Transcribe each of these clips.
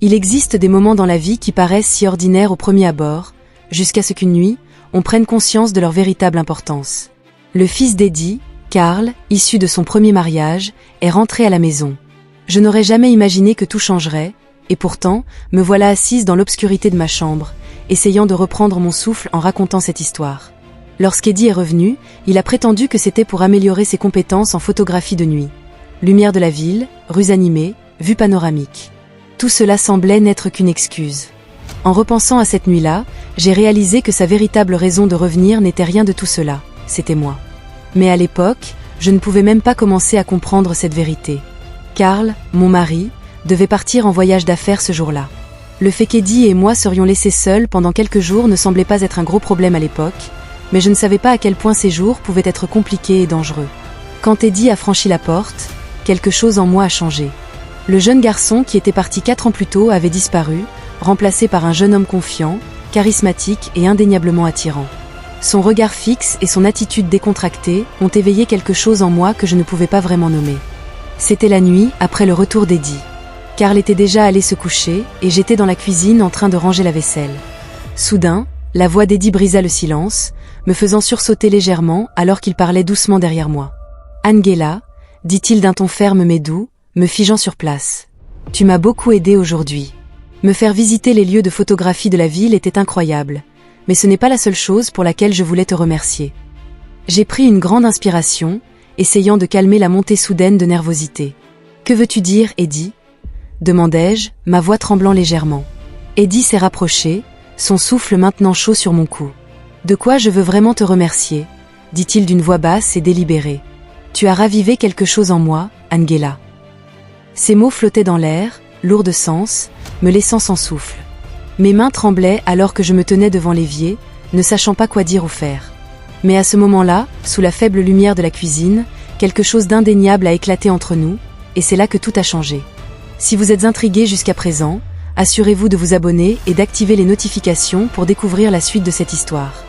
Il existe des moments dans la vie qui paraissent si ordinaires au premier abord, jusqu'à ce qu'une nuit, on prenne conscience de leur véritable importance. Le fils d'Eddie, Carl, issu de son premier mariage, est rentré à la maison. Je n'aurais jamais imaginé que tout changerait, et pourtant, me voilà assise dans l'obscurité de ma chambre, essayant de reprendre mon souffle en racontant cette histoire. Lorsqu'Eddie est revenu, il a prétendu que c'était pour améliorer ses compétences en photographie de nuit. Lumière de la ville, rues animées, vue panoramique. Tout cela semblait n'être qu'une excuse. En repensant à cette nuit-là, j'ai réalisé que sa véritable raison de revenir n'était rien de tout cela, c'était moi. Mais à l'époque, je ne pouvais même pas commencer à comprendre cette vérité. Carl, mon mari, devait partir en voyage d'affaires ce jour-là. Le fait qu'Eddie et moi serions laissés seuls pendant quelques jours ne semblait pas être un gros problème à l'époque, mais je ne savais pas à quel point ces jours pouvaient être compliqués et dangereux. Quand Eddie a franchi la porte, quelque chose en moi a changé. Le jeune garçon qui était parti 4 ans plus tôt avait disparu, remplacé par un jeune homme confiant, charismatique et indéniablement attirant. Son regard fixe et son attitude décontractée ont éveillé quelque chose en moi que je ne pouvais pas vraiment nommer. C'était la nuit après le retour d'Eddie. Carl était déjà allé se coucher et j'étais dans la cuisine en train de ranger la vaisselle. Soudain, la voix d'Eddie brisa le silence, me faisant sursauter légèrement alors qu'il parlait doucement derrière moi. « Angela », dit-il d'un ton ferme mais doux, me figeant sur place. « Tu m'as beaucoup aidé aujourd'hui. Me faire visiter les lieux de photographie de la ville était incroyable, mais ce n'est pas la seule chose pour laquelle je voulais te remercier. » J'ai pris une grande inspiration, essayant de calmer la montée soudaine de nervosité. « Que veux-tu dire, Eddie ?» demandai-je, ma voix tremblant légèrement. Eddie s'est rapproché, son souffle maintenant chaud sur mon cou. « De quoi je veux vraiment te remercier ?» dit-il d'une voix basse et délibérée. « Tu as ravivé quelque chose en moi, Angela. » Ces mots flottaient dans l'air, lourds de sens, me laissant sans souffle. Mes mains tremblaient alors que je me tenais devant l'évier, ne sachant pas quoi dire ou faire. Mais à ce moment-là, sous la faible lumière de la cuisine, quelque chose d'indéniable a éclaté entre nous, et c'est là que tout a changé. Si vous êtes intrigué jusqu'à présent, assurez-vous de vous abonner et d'activer les notifications pour découvrir la suite de cette histoire.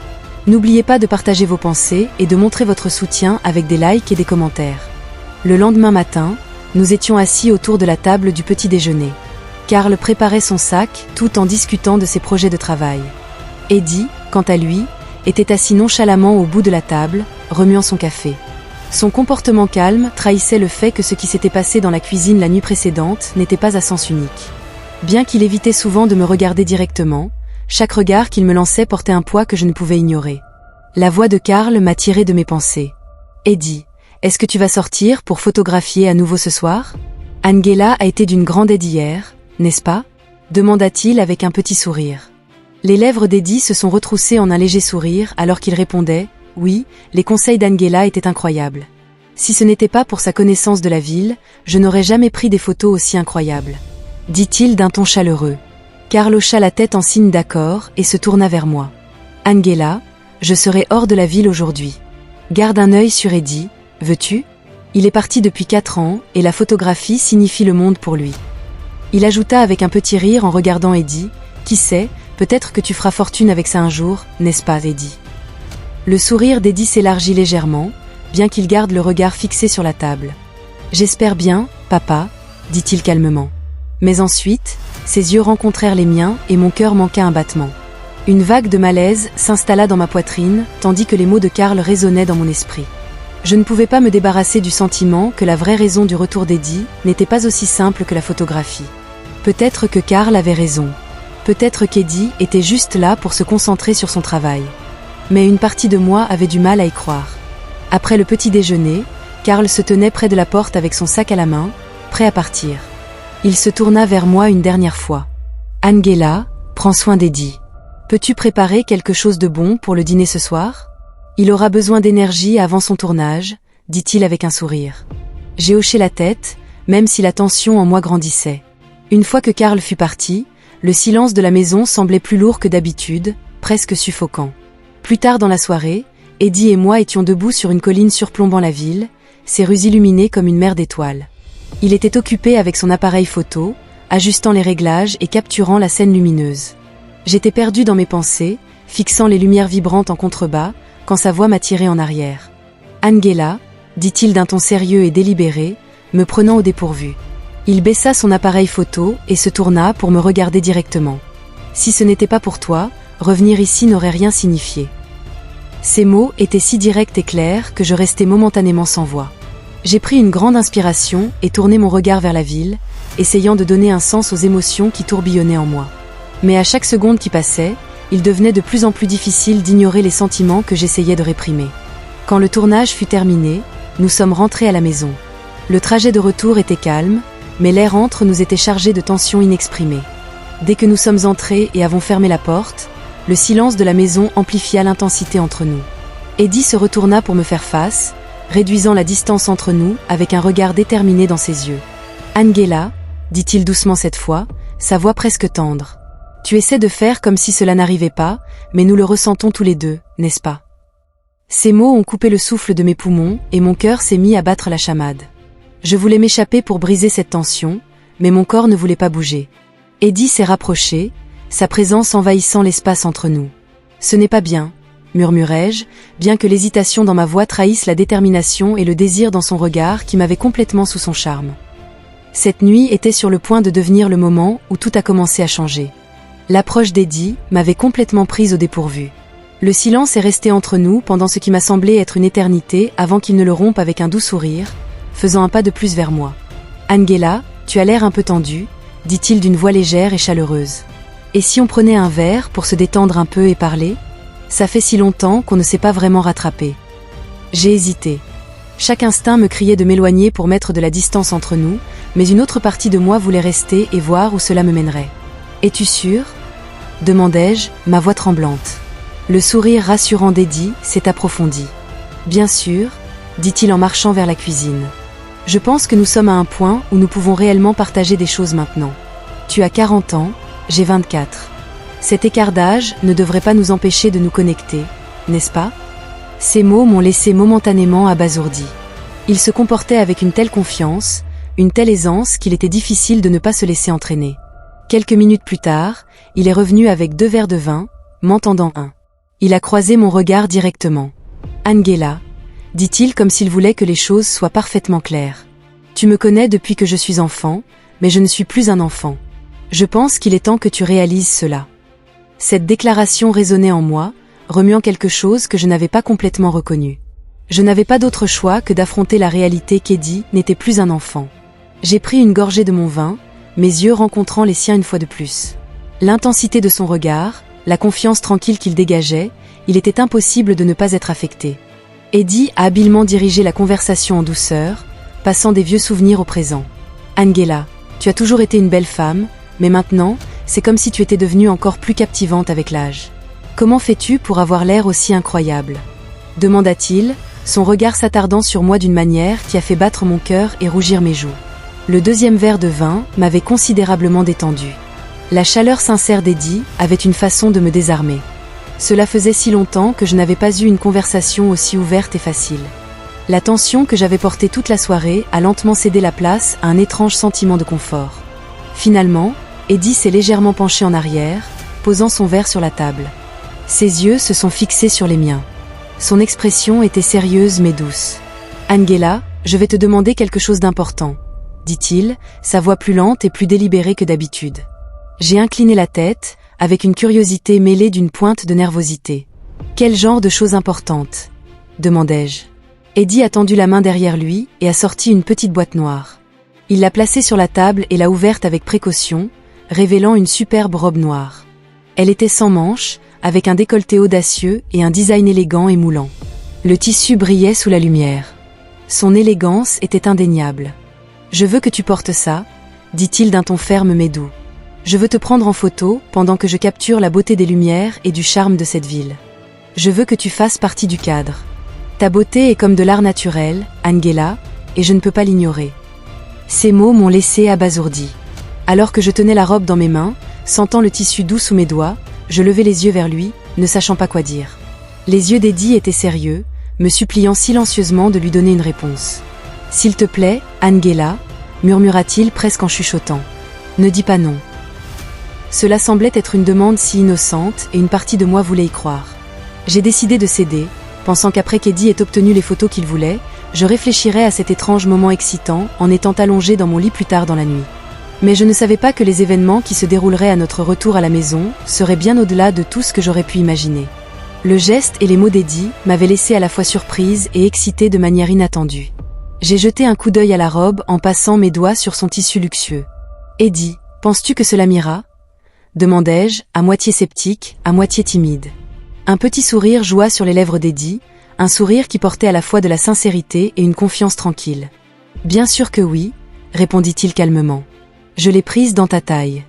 N'oubliez pas de partager vos pensées et de montrer votre soutien avec des likes et des commentaires. Le lendemain matin, nous étions assis autour de la table du petit déjeuner. Carl préparait son sac tout en discutant de ses projets de travail. Eddie, quant à lui, était assis nonchalamment au bout de la table, remuant son café. Son comportement calme trahissait le fait que ce qui s'était passé dans la cuisine la nuit précédente n'était pas à sens unique. Bien qu'il évitait souvent de me regarder directement, chaque regard qu'il me lançait portait un poids que je ne pouvais ignorer. La voix de Carl m'a tiré de mes pensées. « Eddie, est-ce que tu vas sortir pour photographier à nouveau ce soir ? Angela a été d'une grande aide hier, n'est-ce pas ? Demanda-t-il avec un petit sourire. Les lèvres d'Eddie se sont retroussées en un léger sourire alors qu'il répondait « Oui, les conseils d'Angela étaient incroyables. Si ce n'était pas pour sa connaissance de la ville, je n'aurais jamais pris des photos aussi incroyables. » dit-il d'un ton chaleureux. Carl hocha la tête en signe d'accord et se tourna vers moi. « Angela, je serai hors de la ville aujourd'hui. Garde un œil sur Eddie, veux-tu ? Il est parti depuis 4 ans et la photographie signifie le monde pour lui. » Il ajouta avec un petit rire en regardant Eddie, « Qui sait, peut-être que tu feras fortune avec ça un jour, n'est-ce pas, Eddie ?» Le sourire d'Eddie s'élargit légèrement, bien qu'il garde le regard fixé sur la table. « J'espère bien, papa, » dit-il calmement. Mais ensuite, ses yeux rencontrèrent les miens et mon cœur manqua un battement. Une vague de malaise s'installa dans ma poitrine, tandis que les mots de Carl résonnaient dans mon esprit. Je ne pouvais pas me débarrasser du sentiment que la vraie raison du retour d'Eddie n'était pas aussi simple que la photographie. Peut-être que Carl avait raison. Peut-être qu'Eddie était juste là pour se concentrer sur son travail. Mais une partie de moi avait du mal à y croire. Après le petit déjeuner, Carl se tenait près de la porte avec son sac à la main, prêt à partir. Il se tourna vers moi une dernière fois. « Angela, prends soin d'Eddie. Peux-tu préparer quelque chose de bon pour le dîner ce soir ? Il aura besoin d'énergie avant son tournage, » dit-il avec un sourire. J'ai hoché la tête, même si la tension en moi grandissait. Une fois que Carl fut parti, le silence de la maison semblait plus lourd que d'habitude, presque suffocant. Plus tard dans la soirée, Eddie et moi étions debout sur une colline surplombant la ville, ses rues illuminées comme une mer d'étoiles. Il était occupé avec son appareil photo, ajustant les réglages et capturant la scène lumineuse. J'étais perdu dans mes pensées, fixant les lumières vibrantes en contrebas, quand sa voix m'a tiré en arrière. « Angela » dit-il d'un ton sérieux et délibéré, me prenant au dépourvu. Il baissa son appareil photo et se tourna pour me regarder directement. Si ce n'était pas pour toi, revenir ici n'aurait rien signifié. Ces mots étaient si directs et clairs que je restais momentanément sans voix. J'ai pris une grande inspiration et tourné mon regard vers la ville, essayant de donner un sens aux émotions qui tourbillonnaient en moi. Mais à chaque seconde qui passait, il devenait de plus en plus difficile d'ignorer les sentiments que j'essayais de réprimer. Quand le tournage fut terminé, nous sommes rentrés à la maison. Le trajet de retour était calme, mais l'air entre nous était chargé de tensions inexprimées. Dès que nous sommes entrés et avons fermé la porte, le silence de la maison amplifia l'intensité entre nous. Eddie se retourna pour me faire face, réduisant la distance entre nous avec un regard déterminé dans ses yeux. « Angela », dit-il doucement cette fois, sa voix presque tendre. « Tu essaies de faire comme si cela n'arrivait pas, mais nous le ressentons tous les deux, n'est-ce pas ?» Ces mots ont coupé le souffle de mes poumons et mon cœur s'est mis à battre la chamade. Je voulais m'échapper pour briser cette tension, mais mon corps ne voulait pas bouger. Eddie s'est rapproché, sa présence envahissant l'espace entre nous. « Ce n'est pas bien », murmurai-je, bien que l'hésitation dans ma voix trahisse la détermination et le désir dans son regard qui m'avait complètement sous son charme. Cette nuit était sur le point de devenir le moment où tout a commencé à changer. L'approche d'Eddie m'avait complètement prise au dépourvu. Le silence est resté entre nous pendant ce qui m'a semblé être une éternité avant qu'il ne le rompe avec un doux sourire, faisant un pas de plus vers moi. « Angela, tu as l'air un peu tendue », dit-il d'une voix légère et chaleureuse. « Et si on prenait un verre pour se détendre un peu et parler ? Ça fait si longtemps qu'on ne s'est pas vraiment rattrapé. » J'ai hésité. Chaque instinct me criait de m'éloigner pour mettre de la distance entre nous, mais une autre partie de moi voulait rester et voir où cela me mènerait. « Es-tu sûre ? » demandai-je, ma voix tremblante. Le sourire rassurant d'Eddie s'est approfondi. « Bien sûr, » dit-il en marchant vers la cuisine. « Je pense que nous sommes à un point où nous pouvons réellement partager des choses maintenant. Tu as 40 ans, j'ai 24. Cet écart d'âge ne devrait pas nous empêcher de nous connecter, n'est-ce pas ?» Ces mots m'ont laissé momentanément abasourdi. Il se comportait avec une telle confiance, une telle aisance qu'il était difficile de ne pas se laisser entraîner. Quelques minutes plus tard, il est revenu avec 2 verres de vin, m'en tendant un. Il a croisé mon regard directement. « Angela », dit-il comme s'il voulait que les choses soient parfaitement claires. « Tu me connais depuis que je suis enfant, mais je ne suis plus un enfant. Je pense qu'il est temps que tu réalises cela. » Cette déclaration résonnait en moi, remuant quelque chose que je n'avais pas complètement reconnu. Je n'avais pas d'autre choix que d'affronter la réalité qu'Eddie n'était plus un enfant. J'ai pris une gorgée de mon vin, mes yeux rencontrant les siens une fois de plus. L'intensité de son regard, la confiance tranquille qu'il dégageait, il était impossible de ne pas être affecté. Eddie a habilement dirigé la conversation en douceur, passant des vieux souvenirs au présent. « Angela, tu as toujours été une belle femme, mais maintenant, c'est comme si tu étais devenue encore plus captivante avec l'âge. Comment fais-tu pour avoir l'air aussi incroyable ?» demanda-t-il, son regard s'attardant sur moi d'une manière qui a fait battre mon cœur et rougir mes joues. Le 2e verre de vin m'avait considérablement détendu. La chaleur sincère d'Eddie avait une façon de me désarmer. Cela faisait si longtemps que je n'avais pas eu une conversation aussi ouverte et facile. La tension que j'avais portée toute la soirée a lentement cédé la place à un étrange sentiment de confort. Finalement, Eddie s'est légèrement penché en arrière, posant son verre sur la table. Ses yeux se sont fixés sur les miens. Son expression était sérieuse mais douce. « Angela, je vais te demander quelque chose d'important, » dit-il, sa voix plus lente et plus délibérée que d'habitude. J'ai incliné la tête, avec une curiosité mêlée d'une pointe de nervosité. « Quel genre de choses importantes ?» demandai-je. Eddie a tendu la main derrière lui et a sorti une petite boîte noire. Il l'a placée sur la table et l'a ouverte avec précaution, révélant une superbe robe noire. Elle était sans manches, avec un décolleté audacieux et un design élégant et moulant. Le tissu brillait sous la lumière. Son élégance était indéniable. « Je veux que tu portes ça, » dit-il d'un ton ferme mais doux. « Je veux te prendre en photo pendant que je capture la beauté des lumières et du charme de cette ville. Je veux que tu fasses partie du cadre. Ta beauté est comme de l'art naturel, Angela, et je ne peux pas l'ignorer. » Ces mots m'ont laissé abasourdi. Alors que je tenais la robe dans mes mains, sentant le tissu doux sous mes doigts, je levai les yeux vers lui, ne sachant pas quoi dire. Les yeux d'Eddie étaient sérieux, me suppliant silencieusement de lui donner une réponse. « S'il te plaît, Angela » murmura-t-il presque en chuchotant. « Ne dis pas non. » Cela semblait être une demande si innocente et une partie de moi voulait y croire. J'ai décidé de céder, pensant qu'après qu'Eddie ait obtenu les photos qu'il voulait, je réfléchirais à cet étrange moment excitant en étant allongé dans mon lit plus tard dans la nuit. Mais je ne savais pas que les événements qui se dérouleraient à notre retour à la maison seraient bien au-delà de tout ce que j'aurais pu imaginer. Le geste et les mots d'Eddie m'avaient laissé à la fois surprise et excitée de manière inattendue. J'ai jeté un coup d'œil à la robe en passant mes doigts sur son tissu luxueux. « Eddie, penses-tu que cela m'ira ?» demandai-je, à moitié sceptique, à moitié timide. Un petit sourire joua sur les lèvres d'Eddie, un sourire qui portait à la fois de la sincérité et une confiance tranquille. « Bien sûr que oui, » répondit-il calmement. « Je l'ai prise dans ta taille.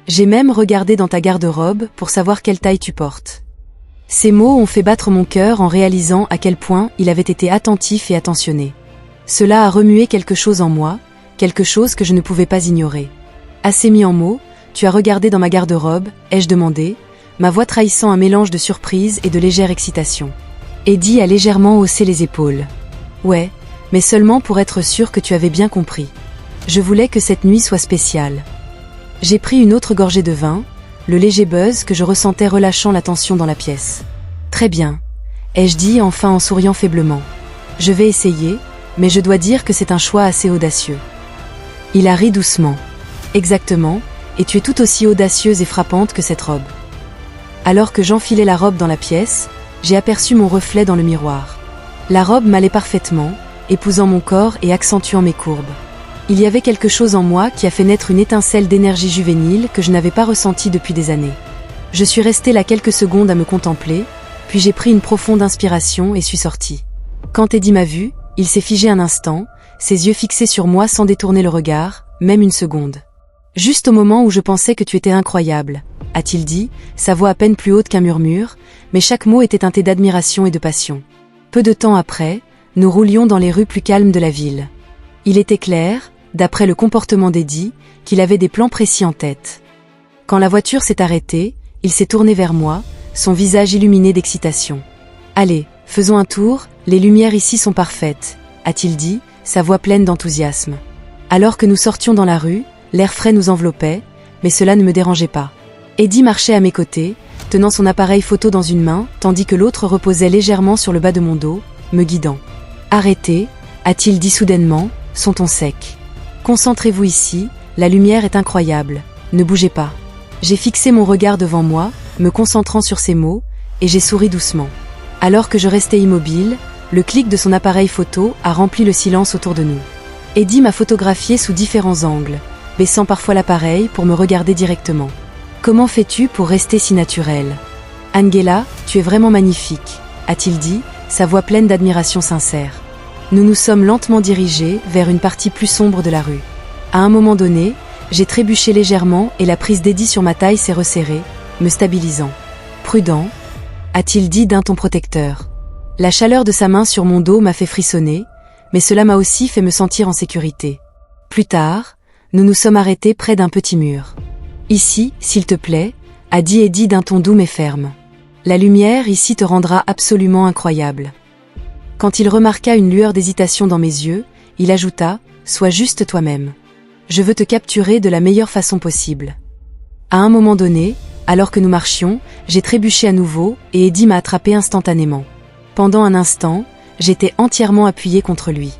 J'ai même regardé dans ta garde-robe pour savoir quelle taille tu portes. » Ces mots ont fait battre mon cœur en réalisant à quel point il avait été attentif et attentionné. Cela a remué quelque chose en moi, quelque chose que je ne pouvais pas ignorer. Assez mis en mots, tu as regardé dans ma garde-robe, ai-je demandé, ma voix trahissant un mélange de surprise et de légère excitation. Eddie a légèrement haussé les épaules. Ouais, mais seulement pour être sûr que tu avais bien compris. Je voulais que cette nuit soit spéciale. J'ai pris une autre gorgée de vin, le léger buzz que je ressentais relâchant la tension dans la pièce. Très bien, ai-je dit enfin en souriant faiblement. Je vais essayer, mais je dois dire que c'est un choix assez audacieux. Il a ri doucement. Exactement, et tu es tout aussi audacieuse et frappante que cette robe. Alors que j'enfilais la robe dans la pièce, j'ai aperçu mon reflet dans le miroir. La robe m'allait parfaitement, épousant mon corps et accentuant mes courbes. Il y avait quelque chose en moi qui a fait naître une étincelle d'énergie juvénile que je n'avais pas ressentie depuis des années. Je suis restée là quelques secondes à me contempler, puis j'ai pris une profonde inspiration et suis sortie. Quand Eddie m'a vue, il s'est figé un instant, ses yeux fixés sur moi sans détourner le regard, même une seconde. « Juste au moment où je pensais que tu étais incroyable », a-t-il dit, sa voix à peine plus haute qu'un murmure, mais chaque mot était teinté d'admiration et de passion. Peu de temps après, nous roulions dans les rues plus calmes de la ville. Il était clair, d'après le comportement d'Eddie, qu'il avait des plans précis en tête. Quand la voiture s'est arrêtée, il s'est tourné vers moi, son visage illuminé d'excitation. « Allez, faisons un tour, les lumières ici sont parfaites », a-t-il dit, sa voix pleine d'enthousiasme. Alors que nous sortions dans la rue, l'air frais nous enveloppait, mais cela ne me dérangeait pas. Eddie marchait à mes côtés, tenant son appareil photo dans une main, tandis que l'autre reposait légèrement sur le bas de mon dos, me guidant. « Arrêtez », a-t-il dit soudainement, son ton sec. « Concentrez-vous ici, la lumière est incroyable, ne bougez pas. » J'ai fixé mon regard devant moi, me concentrant sur ses mots, et j'ai souri doucement. Alors que je restais immobile, le clic de son appareil photo a rempli le silence autour de nous. Eddie m'a photographié sous différents angles, baissant parfois l'appareil pour me regarder directement. « Comment fais-tu pour rester si naturelle ? Angela, tu es vraiment magnifique, » a-t-il dit, sa voix pleine d'admiration sincère. Nous nous sommes lentement dirigés vers une partie plus sombre de la rue. À un moment donné, j'ai trébuché légèrement et la prise d'Eddie sur ma taille s'est resserrée, me stabilisant. « Prudent », a-t-il dit d'un ton protecteur. La chaleur de sa main sur mon dos m'a fait frissonner, mais cela m'a aussi fait me sentir en sécurité. Plus tard, nous nous sommes arrêtés près d'un petit mur. « Ici, s'il te plaît », a dit Eddie d'un ton doux mais ferme. « La lumière ici te rendra absolument incroyable. » Quand il remarqua une lueur d'hésitation dans mes yeux, il ajouta « Sois juste toi-même. Je veux te capturer de la meilleure façon possible. » À un moment donné, alors que nous marchions, j'ai trébuché à nouveau et Eddie m'a attrapé instantanément. Pendant un instant, j'étais entièrement appuyé contre lui.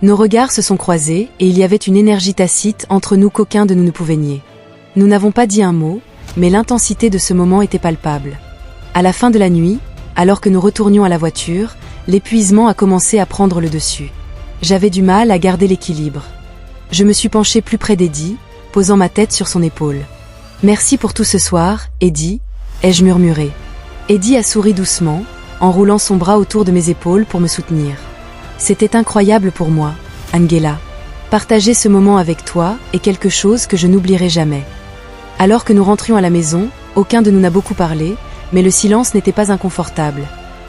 Nos regards se sont croisés et il y avait une énergie tacite entre nous qu'aucun de nous ne pouvait nier. Nous n'avons pas dit un mot, mais l'intensité de ce moment était palpable. À la fin de la nuit, alors que nous retournions à la voiture, l'épuisement a commencé à prendre le dessus. J'avais du mal à garder l'équilibre. Je me suis penché plus près d'Eddie, posant ma tête sur son épaule. « Merci pour tout ce soir, Eddie », ai-je murmuré. Eddie a souri doucement, enroulant son bras autour de mes épaules pour me soutenir. « C'était incroyable pour moi, Angela. Partager ce moment avec toi est quelque chose que je n'oublierai jamais. » Alors que nous rentrions à la maison, aucun de nous n'a beaucoup parlé, mais le silence n'était pas inconfortable.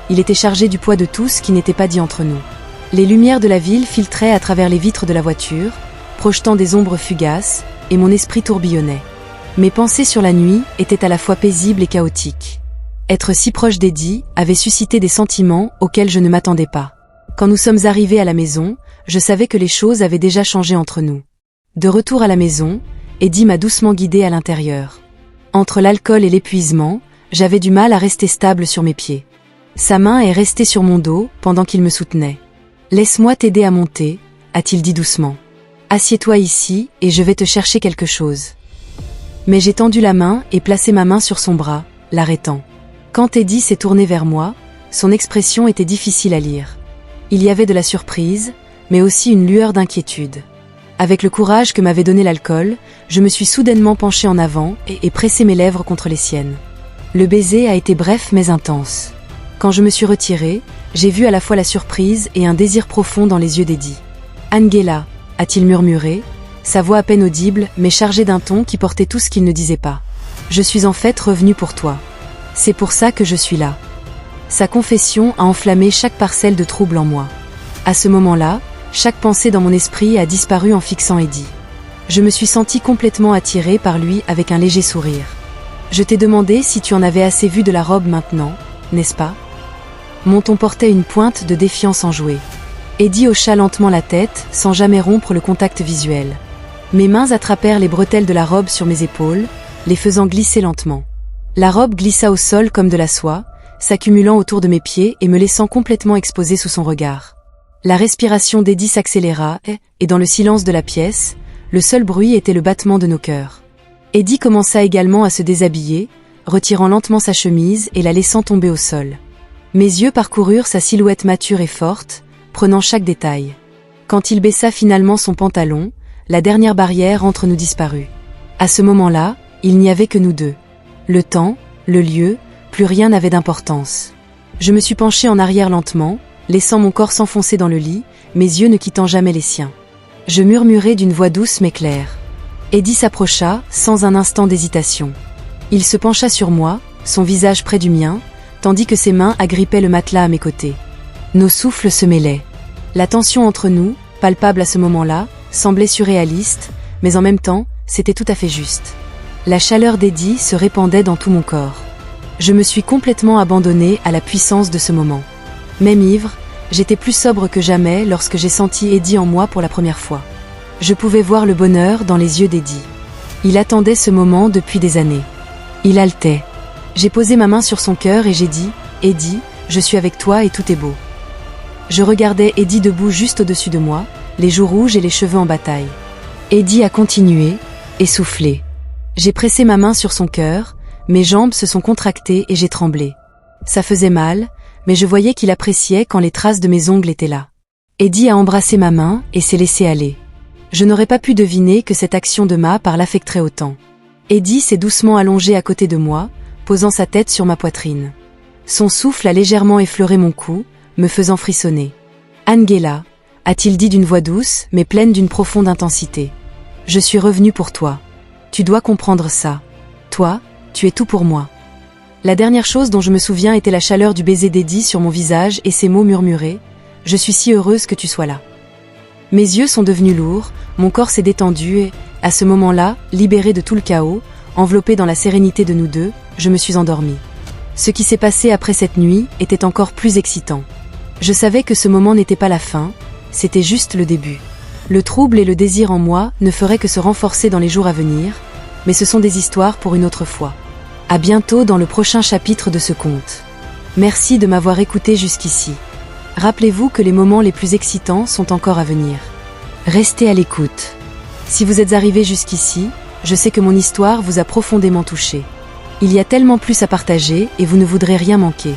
Il était chargé du poids de tout ce qui n'était pas dit entre nous. Les lumières de la ville filtraient à travers les vitres de la voiture, projetant des ombres fugaces, et mon esprit tourbillonnait. Mes pensées sur la nuit étaient à la fois paisibles et chaotiques. Être si proche d'Eddie avait suscité des sentiments auxquels je ne m'attendais pas. Quand nous sommes arrivés à la maison, je savais que les choses avaient déjà changé entre nous. De retour à la maison, Eddie m'a doucement guidée à l'intérieur. Entre l'alcool et l'épuisement, j'avais du mal à rester stable sur mes pieds. Sa main est restée sur mon dos pendant qu'il me soutenait. Laisse-moi t'aider à monter, a-t-il dit doucement. Assieds-toi ici et je vais te chercher quelque chose. Mais j'ai tendu la main et placé ma main sur son bras, l'arrêtant. Quand Eddie s'est tourné vers moi, son expression était difficile à lire. Il y avait de la surprise, mais aussi une lueur d'inquiétude. Avec le courage que m'avait donné l'alcool, je me suis soudainement penché en avant et pressé mes lèvres contre les siennes. Le baiser a été bref mais intense. Quand je me suis retiré, j'ai vu à la fois la surprise et un désir profond dans les yeux d'Eddie. « Angela » a-t-il murmuré, sa voix à peine audible mais chargée d'un ton qui portait tout ce qu'il ne disait pas. « Je suis en fait revenu pour toi. C'est pour ça que je suis là. » Sa confession a enflammé chaque parcelle de trouble en moi. À ce moment-là, chaque pensée dans mon esprit a disparu en fixant Eddie. Je me suis senti complètement attirée par lui avec un léger sourire. « Je t'ai demandé si tu en avais assez vu de la robe maintenant, n'est-ce pas ?» Mon ton portait une pointe de défiance enjouée. Eddie hocha lentement la tête, sans jamais rompre le contact visuel. Mes mains attrapèrent les bretelles de la robe sur mes épaules, les faisant glisser lentement. La robe glissa au sol comme de la soie, s'accumulant autour de mes pieds et me laissant complètement exposée sous son regard. La respiration d'Eddie s'accéléra, et dans le silence de la pièce, le seul bruit était le battement de nos cœurs. Eddie commença également à se déshabiller, retirant lentement sa chemise et la laissant tomber au sol. Mes yeux parcoururent sa silhouette mature et forte, prenant chaque détail. Quand il baissa finalement son pantalon, la dernière barrière entre nous disparut. À ce moment-là, il n'y avait que nous deux. Le temps, le lieu, plus rien n'avait d'importance. Je me suis penchée en arrière lentement, laissant mon corps s'enfoncer dans le lit, mes yeux ne quittant jamais les siens. Je murmurai d'une voix douce mais claire. Eddie s'approcha, sans un instant d'hésitation. Il se pencha sur moi, son visage près du mien, tandis que ses mains agrippaient le matelas à mes côtés. Nos souffles se mêlaient. La tension entre nous, palpable à ce moment-là, semblait surréaliste, mais en même temps, c'était tout à fait juste. La chaleur d'Eddie se répandait dans tout mon corps. Je me suis complètement abandonnée à la puissance de ce moment. Même ivre, j'étais plus sobre que jamais lorsque j'ai senti Eddie en moi pour la première fois. Je pouvais voir le bonheur dans les yeux d'Eddie. Il attendait ce moment depuis des années. Il haletait. J'ai posé ma main sur son cœur et j'ai dit « Eddie, je suis avec toi et tout est beau ». Je regardais Eddie debout juste au-dessus de moi, les joues rouges et les cheveux en bataille. Eddie a continué, essoufflé. J'ai pressé ma main sur son cœur, mes jambes se sont contractées et j'ai tremblé. Ça faisait mal, mais je voyais qu'il appréciait quand les traces de mes ongles étaient là. Eddie a embrassé ma main et s'est laissé aller. Je n'aurais pas pu deviner que cette action de ma part l'affecterait autant. Eddie s'est doucement allongé à côté de moi, posant sa tête sur ma poitrine. Son souffle a légèrement effleuré mon cou, me faisant frissonner. « Angela » a-t-il dit d'une voix douce, mais pleine d'une profonde intensité. « Je suis revenu pour toi. Tu dois comprendre ça. Toi, tu es tout pour moi. » La dernière chose dont je me souviens était la chaleur du baiser d'Eddie sur mon visage et ses mots murmurés « Je suis si heureuse que tu sois là. » Mes yeux sont devenus lourds, mon corps s'est détendu et, à ce moment-là, libéré de tout le chaos, enveloppé dans la sérénité de nous deux, je me suis endormie. Ce qui s'est passé après cette nuit était encore plus excitant. Je savais que ce moment n'était pas la fin, c'était juste le début. Le trouble et le désir en moi ne feraient que se renforcer dans les jours à venir, mais ce sont des histoires pour une autre fois. À bientôt dans le prochain chapitre de ce conte. Merci de m'avoir écouté jusqu'ici. Rappelez-vous que les moments les plus excitants sont encore à venir. Restez à l'écoute. Si vous êtes arrivé jusqu'ici, je sais que mon histoire vous a profondément touché. Il y a tellement plus à partager et vous ne voudrez rien manquer.